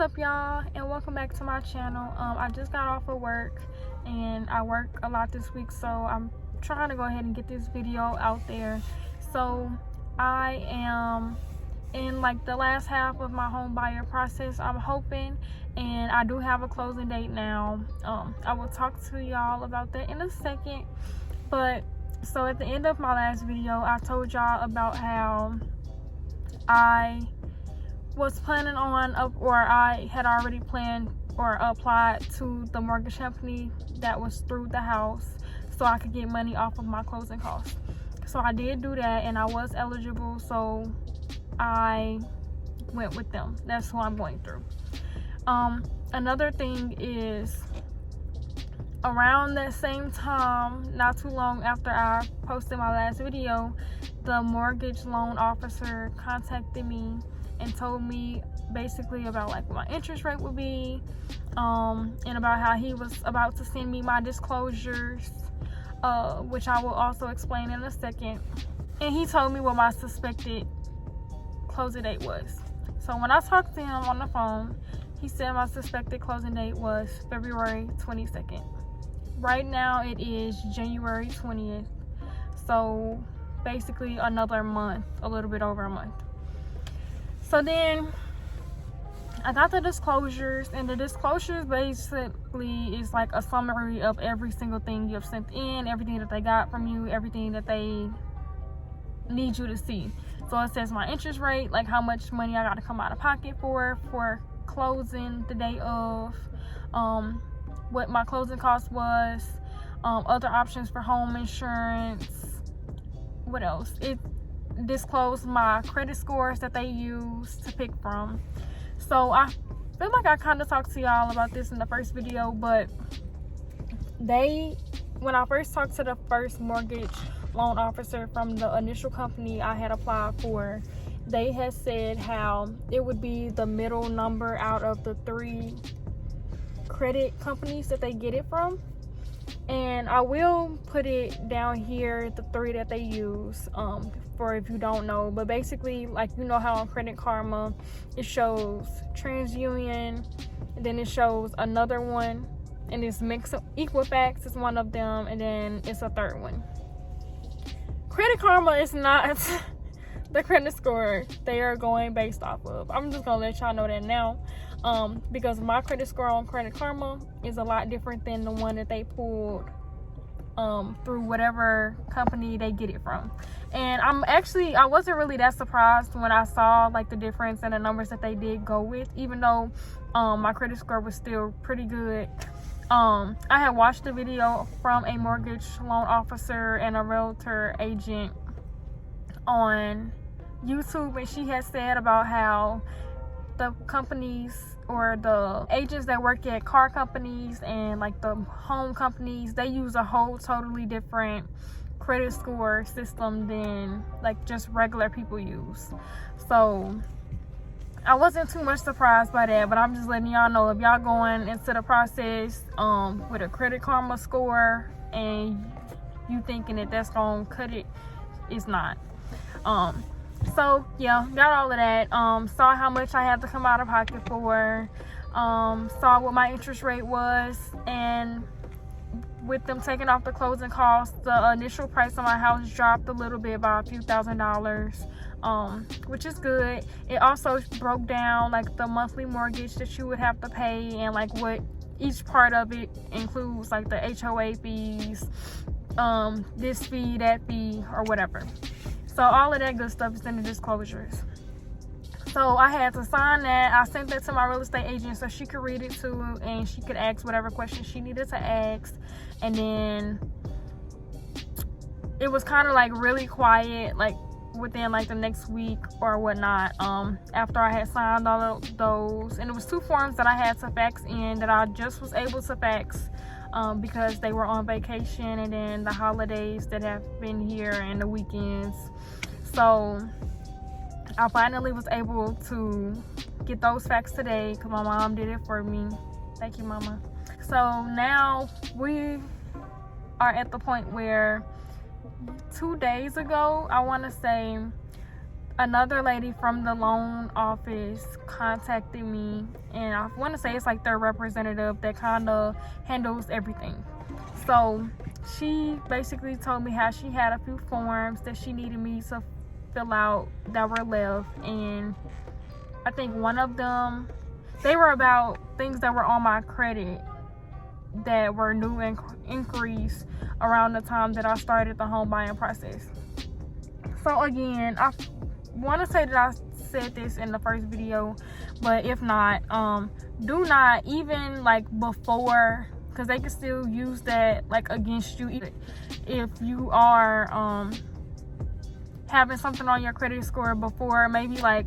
up, y'all, and welcome back to my channel. I just got off of work and I work a lot this week, so I'm trying to go ahead and get this video out there. So I am in like the last half of my home buyer process, I'm hoping, and I do have a closing date now. I will talk to y'all about that in a second. But so at the end of my last video, I told y'all about how I was planning on, or I had already planned or applied to the mortgage company that was through the house so I could get money off of my closing costs. So I did do that and I was eligible, so I went with them. That's who I'm going through. Another thing is, around that same time, not too long after I posted my last video, the mortgage loan officer contacted me and told me basically about like what my interest rate would be, and about how he was about to send me my disclosures, which I will also explain in a second. And he told me what my suspected closing date was. So when I talked to him on the phone, he said my suspected closing date was February 22nd. Right now it is January 20th. So basically another month, a little bit over a month. So then I got the disclosures, and the disclosures basically is like a summary of every single thing you've sent in, everything that they got from you, everything that they need you to see. So it says my interest rate, like how much money I got to come out of pocket for closing the day of, what my closing cost was, other options for home insurance. What else? It disclosed my credit scores that they use to pick from. So I feel like I kind of talked to y'all about this in the first video, but when I first talked to the first mortgage loan officer from the initial company I had applied for, they had said how it would be the middle number out of the 3 credit companies that they get it from. And I will put it down here, the 3 that they use, for if you don't know. But basically, like, you know how on Credit Karma it shows TransUnion, and then it shows another one, and it's Equifax is one of them, and then it's a third one. Credit Karma is not the credit score they are going based off of. I'm just gonna let y'all know that now, because my credit score on Credit Karma is a lot different than the one that they pulled through whatever company they get it from. And I wasn't really that surprised when I saw like the difference in the numbers that they did go with, even though my credit score was still pretty good. I had watched a video from a mortgage loan officer and a realtor agent on YouTube, and she had said about how the companies or the agents that work at car companies and like the home companies, they use a whole totally different credit score system than like just regular people use. So I wasn't too much surprised by that, but I'm just letting y'all know, if y'all going into the process with a Credit Karma score and you thinking that that's gonna cut it, it's not. So yeah, got all of that. Saw how much I had to come out of pocket for, saw what my interest rate was, and with them taking off the closing costs, the initial price of my house dropped a little bit, by a few $1,000s, which is good. It also broke down like the monthly mortgage that you would have to pay, and like what each part of it includes, like the HOA fees, this fee, that fee, or whatever. So all of that good stuff is in the disclosures. So I had to sign that. I sent that to my real estate agent so she could read it too, and she could ask whatever questions she needed to ask. And then it was kind of like really quiet, like within like the next week or whatnot, after I had signed all of those. And it was 2 forms that I had to fax in that I just was able to fax because they were on vacation, and then the holidays that have been here and the weekends. So I finally was able to get those faxed today because my mom did it for me. Thank you, Mama. So now we are at the point where 2 days ago, I want to say, another lady from the loan office contacted me, and I want to say it's like their representative that kind of handles everything. So she basically told me how she had a few forms that she needed me to fill out that were left, and I think one of them, they were about things that were on my credit that were new inquiries around the time that I started the home buying process. So again, I want to say that I said this in the first video, but if not, do not, even like before, because they can still use that like against you if you are having something on your credit score before, maybe like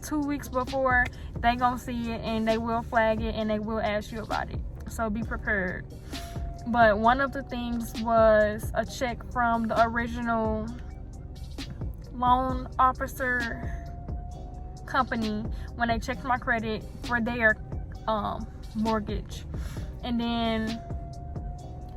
2 weeks before, they gonna see it and they will flag it and they will ask you about it. So be prepared. But one of the things was a check from the original loan officer company when they checked my credit for their mortgage. And then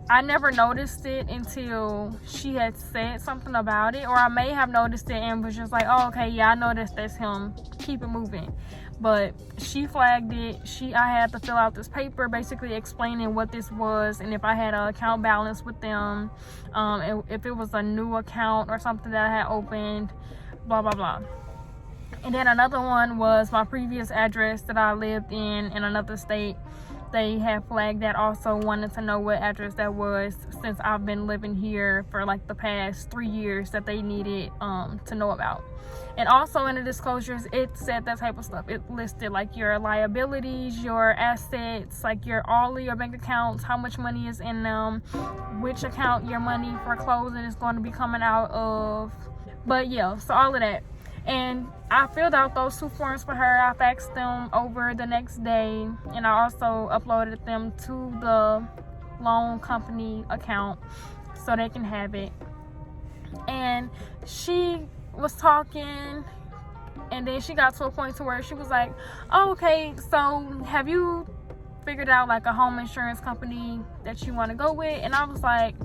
I never noticed it until she had said something about it, or I may have noticed it and was just like, oh, okay, yeah, I noticed that's him, keep it moving. But she flagged it. I had to fill out this paper basically explaining what this was and if I had an account balance with them, if it was a new account or something that I had opened, blah blah blah. And then another one was my previous address that I lived in another state. They had flagged that, also wanted to know what address that was, since I've been living here for like the past 3 years, that they needed to know about. And also in the disclosures, it said that type of stuff. It listed like your liabilities, your assets, like all of your bank accounts, how much money is in them, which account your money for closing is going to be coming out of. But yeah, so all of that. And I filled out those 2 forms for her. I faxed them over the next day, and I also uploaded them to the loan company account so they can have it. And she was talking, and then she got to a point to where she was like, oh, okay, so have you figured out like a home insurance company that you want to go with? And I was like,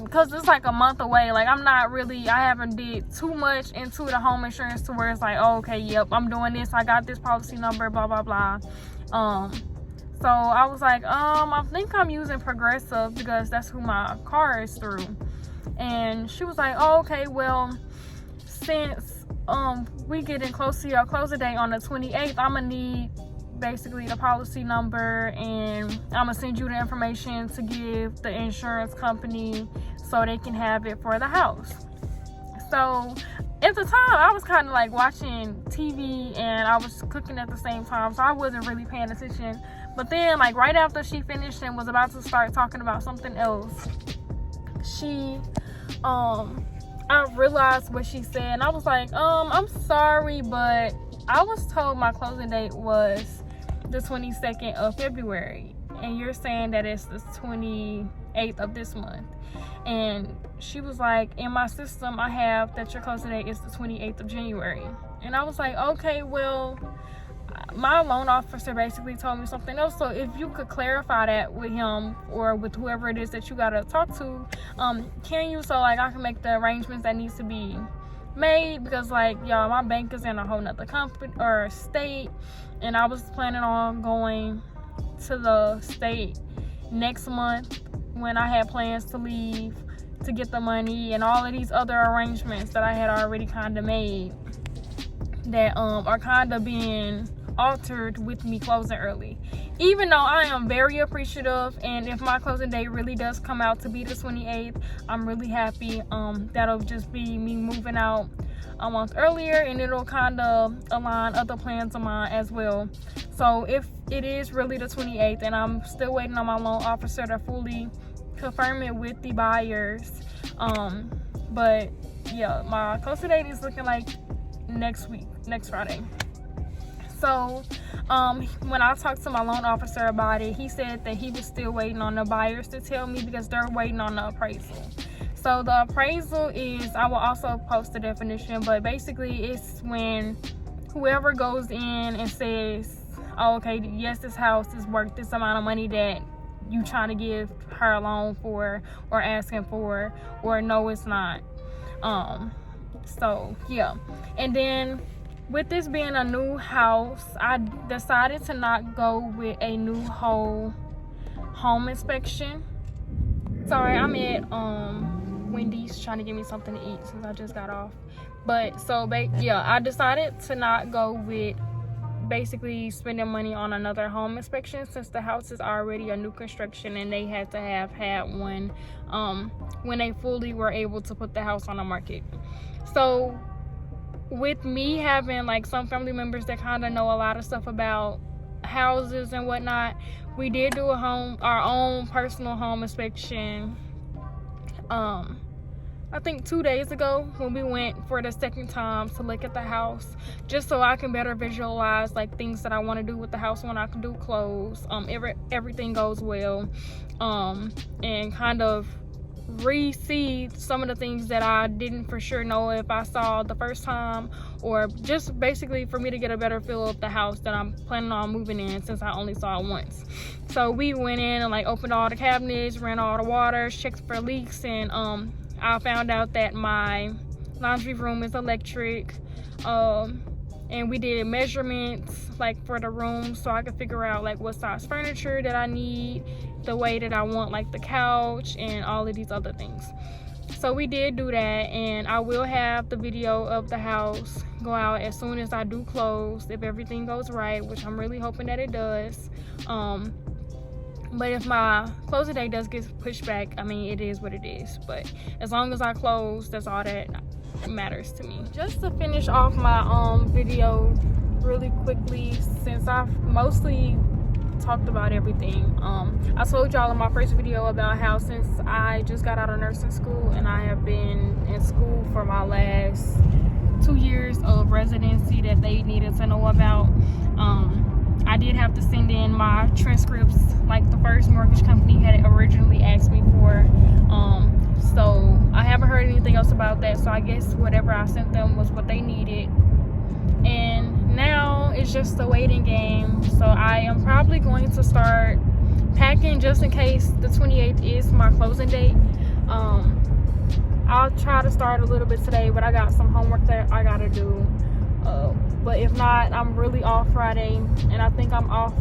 because it's like a month away, like I haven't did too much into the home insurance to where it's like, oh, okay, yep, I'm doing this, I got this policy number, blah blah blah. So I was like, I think I'm using Progressive because that's who my car is through. And she was like, oh, okay, well, since we getting close to your closing date on the 28th, I'm gonna need basically the policy number, and I'm gonna send you the information to give the insurance company so they can have it for the house. So at the time, I was kind of like watching TV and I was cooking at the same time, so I wasn't really paying attention. But then like right after she finished and was about to start talking about something else, I realized what she said, and I was like, I'm sorry, but I was told my closing date was the 22nd of February, and you're saying that it's the 28th of this month. And she was like, in my system, I have that your closing date is the 28th of January. And I was like, okay, well, my loan officer basically told me something else. So if you could clarify that with him or with whoever it is that you gotta talk to, can you, so like I can make the arrangements that needs to be made, because like, y'all, my bank is in a whole nother company or state, and I was planning on going to the state next month when I had plans to leave to get the money and all of these other arrangements that I had already kind of made that are kind of being altered with me closing early. Even though I am very appreciative, and if my closing date really does come out to be the 28th, I'm really happy. That'll just be me moving out a month earlier, and it'll kind of align other plans of mine as well. So if it is really the 28th, and I'm still waiting on my loan officer to fully confirm it with the buyers, but yeah, my closing date is looking like next Friday. So when I talked to my loan officer about it, he said that he was still waiting on the buyers to tell me because they're waiting on the appraisal. So the appraisal is, I will also post the definition, but basically it's when whoever goes in and says, oh, okay, yes, this house is worth this amount of money that you trying to give her a loan for or asking for, or no, it's not. So yeah, and then with this being a new house, I decided to not go with a new whole home inspection. Sorry, I'm at Wendy's trying to get me something to eat since I just got off. But so yeah, I decided to not go with basically spending money on another home inspection, since the house is already a new construction and they had to have had one when they fully were able to put the house on the market. So with me having like some family members that kind of know a lot of stuff about houses and whatnot, we did do our own personal home inspection I think 2 days ago, when we went for the second time to look at the house, just so I can better visualize like things that I want to do with the house when I can do close, everything goes well, and kind of re-see some of the things that I didn't for sure know if I saw the first time, or just basically for me to get a better feel of the house that I'm planning on moving in, since I only saw it once. So we went in and like opened all the cabinets, ran all the water, checked for leaks, and I found out that my laundry room is electric, and we did measurements like for the room, so I could figure out like what size furniture that I need, the way that I want like the couch, and all of these other things. So we did do that, and I will have the video of the house go out as soon as I do close, if everything goes right, which I'm really hoping that it does. But if my closing date does get pushed back, I mean, it is what it is. But as long as I close, that's all that matters to me. Just to finish off my video really quickly, since I've mostly talked about everything, I told y'all in my first video about how since I just got out of nursing school and I have been in school for my last 2 years of residency that they needed to know about, I did have to send in my transcripts like the first mortgage company had originally asked me for. So I haven't heard anything else about that, so I guess whatever I sent them was what they needed. And now it's just a waiting game, so I am probably going to start packing just in case the 28th is my closing date. I'll try to start a little bit today, but I got some homework that I gotta do. But if not, I'm really off Friday, and I think I'm off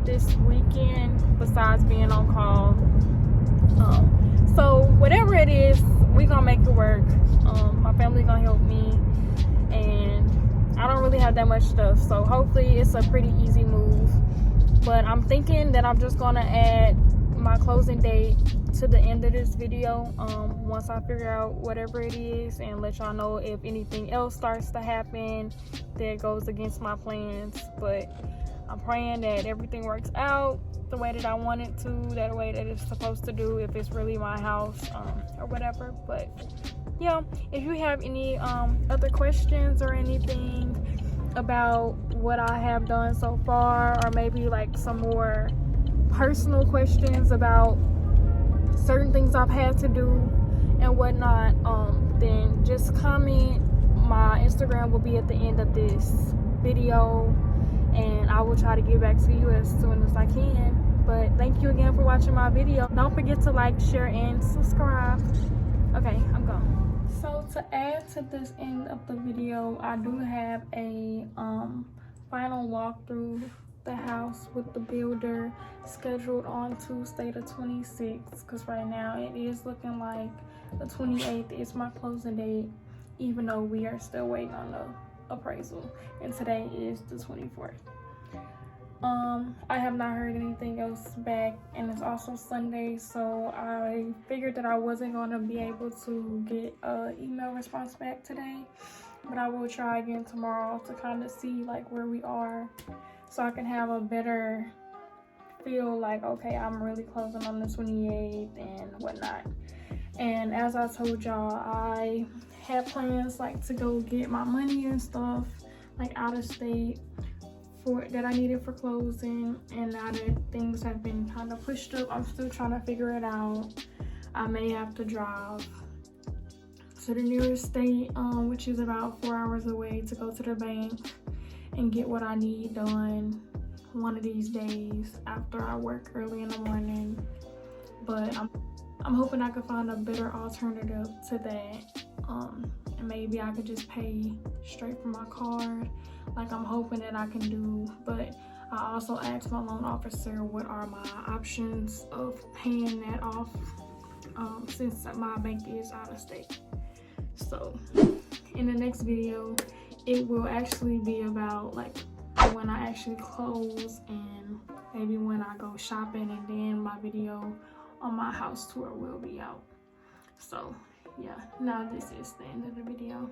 this weekend besides being on call. So whatever it is, we gonna make it work. My family gonna help me, and I don't really have that much stuff, so hopefully it's a pretty easy move. But I'm thinking that I'm just gonna add my closing date to the end of this video once I figure out whatever it is, and let y'all know if anything else starts to happen that goes against my plans. But I'm praying that everything works out the way that I want it to, that way that it's supposed to do, if it's really my house or whatever. But yeah, if you have any other questions or anything about what I have done so far, or maybe like some more personal questions about certain things I've had to do and whatnot, then just comment. My Instagram will be at the end of this video, and I will try to get back to you as soon as I can. But thank you again for watching my video. Don't forget to like, share, and subscribe. Okay, I'm gone. So to add to this end of the video, I do have a final walkthrough the house with the builder scheduled on Tuesday the 26th, because right now it is looking like the 28th is my closing date, even though we are still waiting on the appraisal, and today is the 24th. I have not heard anything else back, and it's also Sunday, so I figured that I wasn't going to be able to get an email response back today, but I will try again tomorrow to kind of see like where we are, so I can have a better feel like, okay, I'm really closing on the 28th and whatnot. And as I told y'all, I had plans like to go get my money and stuff like out of state that I needed for closing, and now that things have been kind of pushed up, I'm still trying to figure it out. I may have to drive to the nearest state, which is about 4 hours away, to go to the bank and get what I need done one of these days after I work early in the morning. But I'm hoping I can find a better alternative to that, and maybe I could just pay straight from my card like I'm hoping that I can do. But I also asked my loan officer what are my options of paying that off, since my bank is out of state. So in the next video, it will actually be about like when I actually close and maybe when I go shopping, and then my video on my house tour will be out. So yeah, now this is the end of the video.